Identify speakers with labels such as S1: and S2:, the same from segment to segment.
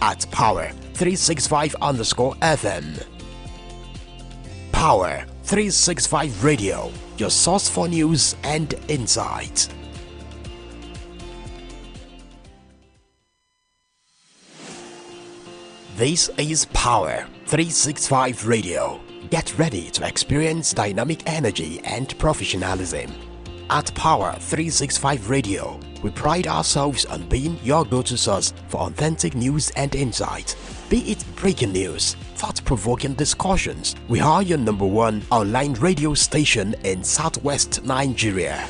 S1: at Power365_FM. Power365 Radio, your source for news and insight. This is Power365 Radio. Get ready to experience dynamic energy and professionalism. At Power365 Radio, we pride ourselves on being your go-to source for authentic news and insight. Be it breaking news, thought-provoking discussions, we are your #1 online radio station in Southwest Nigeria.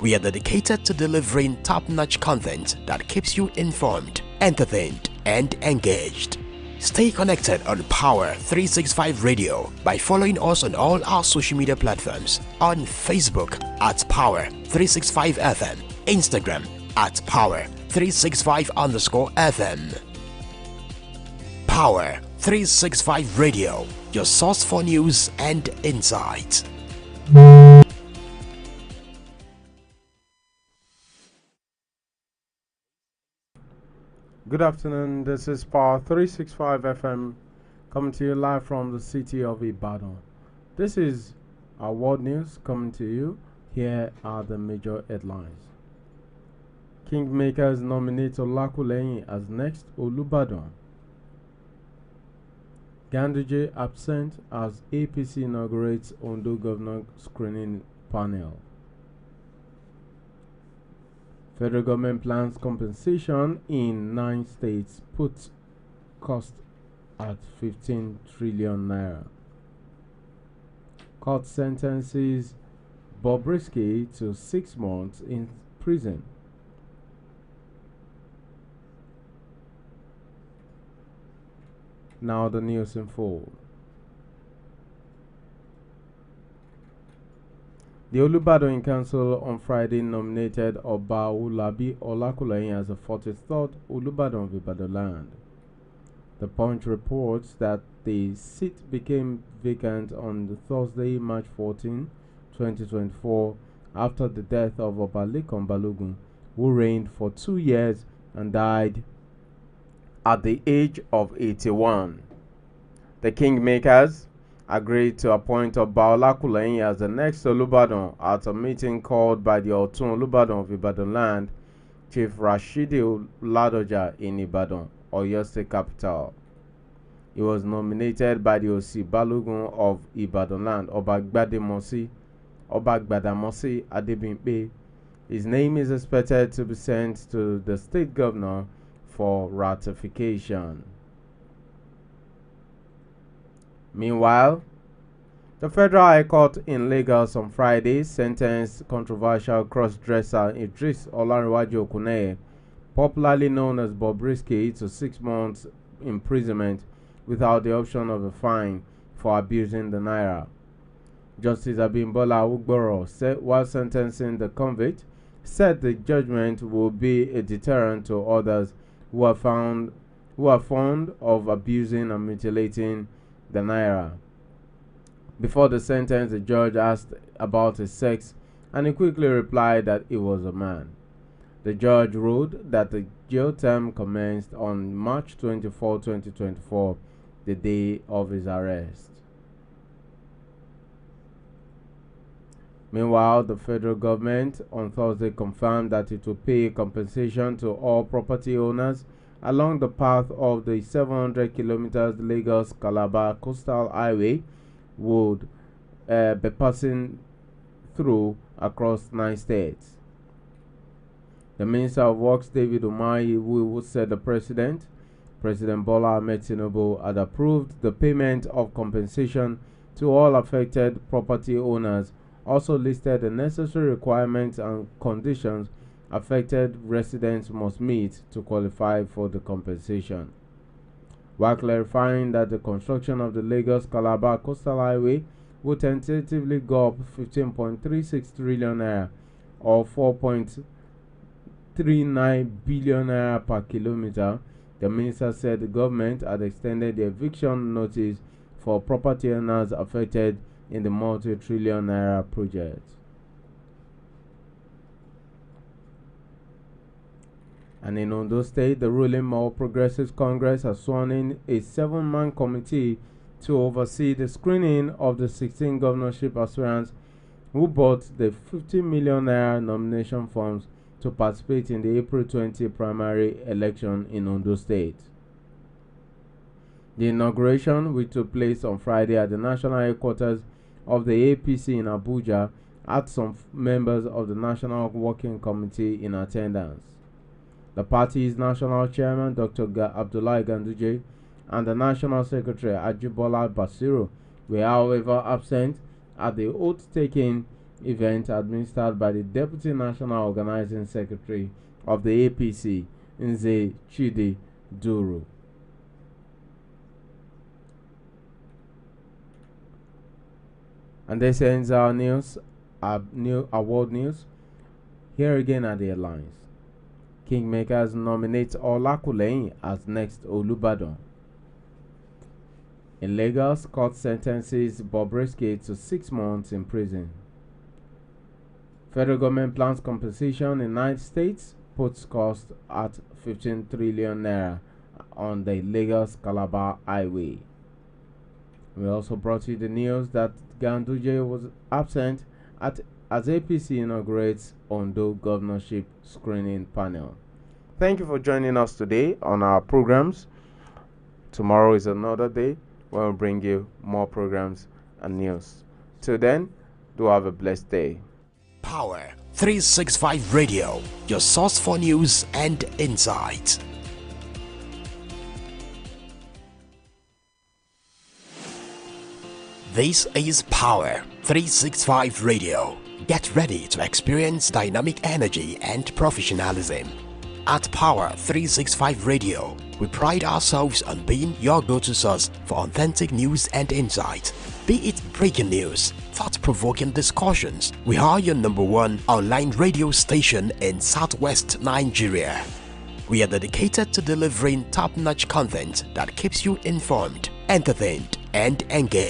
S1: We are dedicated to delivering top-notch content that keeps you informed, entertained, and engaged. Stay connected on Power365 Radio by following us on all our social media platforms, on Facebook at Power365FM, Instagram at Power365_FM. Power365 Radio, your source for news and insight.
S2: Good afternoon, this is Power 365 FM coming to you live from the city of Ibadan. This is our world news coming to you. Here are the major headlines. Kingmakers nominate Olakuleyin as next Olubadan. Ganduje absent as APC inaugurates Ondo Governor Screening Panel. Federal government plans compensation in 9 states, puts cost at 15 trillion naira. Court sentences Bobrisky to 6 months in prison. Now the news in full. The Olubadan Council on Friday nominated Oba Ulabi Olakuleyin as the 43rd Olubadan of Ibadan land. The Punch reports that the seat became vacant on Thursday, March 14, 2024, after the death of Oba Lekan Balogun, who reigned for 2 years and died at the age of 81. The Kingmakers agreed to appoint Oba Olakuleyin as the next Olubadan at a meeting called by the Otun Olubadan of Ibadan land, Chief Rashidi Ladoja in Ibadan, Oyo State capital. He was nominated by the Osi Balogun of Ibadan land, Oba Gbadamosi Adebimpe. His name is expected to be sent to the state governor for ratification. Meanwhile, the Federal High Court in Lagos on Friday sentenced controversial cross-dresser Idris Olanrewaju Okuneye, popularly known as Bobrisky, to 6 months imprisonment without the option of a fine for abusing the naira. Justice Abimbola Ugboro said, while sentencing the convict, said the judgment will be a deterrent to others who are fond of abusing and mutilating the naira. Before the sentence, the judge asked about his sex, and he quickly replied that he was a man. The judge ruled that the jail term commenced on March 24, 2024, the day of his arrest. Meanwhile, the federal government on Thursday confirmed that it will pay compensation to all property owners along the path of the 700 kilometers Lagos-Calabar Coastal Highway would be passing through across 9 states. The Minister of Works, David Umahi, who said the President Bola Ahmed Tinubu, had approved the payment of compensation to all affected property owners, also listed the necessary requirements and conditions affected residents must meet to qualify for the compensation, while clarifying that the construction of the Lagos-Calabar Coastal Highway will tentatively go up 15.36 trillion naira or 4.39 billion naira per kilometer. The minister said the government had extended the eviction notice for property owners affected in the multi-trillion naira project. And in Ondo State, the ruling All Progressives Congress has sworn in a 7-man committee to oversee the screening of the 16 governorship aspirants who bought the 50 million naira nomination forms to participate in the April 20 primary election in Ondo State. The inauguration, which took place on Friday at the national headquarters of the APC in Abuja, had some members of the National Working Committee in attendance. The party's national chairman, Dr. Abdullahi Ganduje, and the national secretary, Ajibola Basiru, were however absent at the oath-taking event administered by the Deputy National Organizing Secretary of the APC, Nze Chidi Duru. And this ends our news, award news. Here again are the headlines. Kingmakers nominate Olakuleyin as next Olubadan. In Lagos, court sentences Bobrisky to 6 months in prison. Federal government plans compensation in 9 states, puts cost at 15 trillion naira on the Lagos-Calabar highway. We also brought you the news that Ganduje was absent as APC inaugurates Ondo governorship screening panel. Thank you for joining us today on our programs. Tomorrow is another day when we'll bring you more programs and news. Till then, do have a blessed day.
S1: Power 365 Radio, your source for news and insight. This is Power 365 Radio. Get ready to experience dynamic energy and professionalism. At Power 365 Radio, we pride ourselves on being your go-to source for authentic news and insight. Be it breaking news, thought-provoking discussions, we are your #1 online radio station in Southwest Nigeria. We are dedicated to delivering top-notch content that keeps you informed, entertained, and engaged.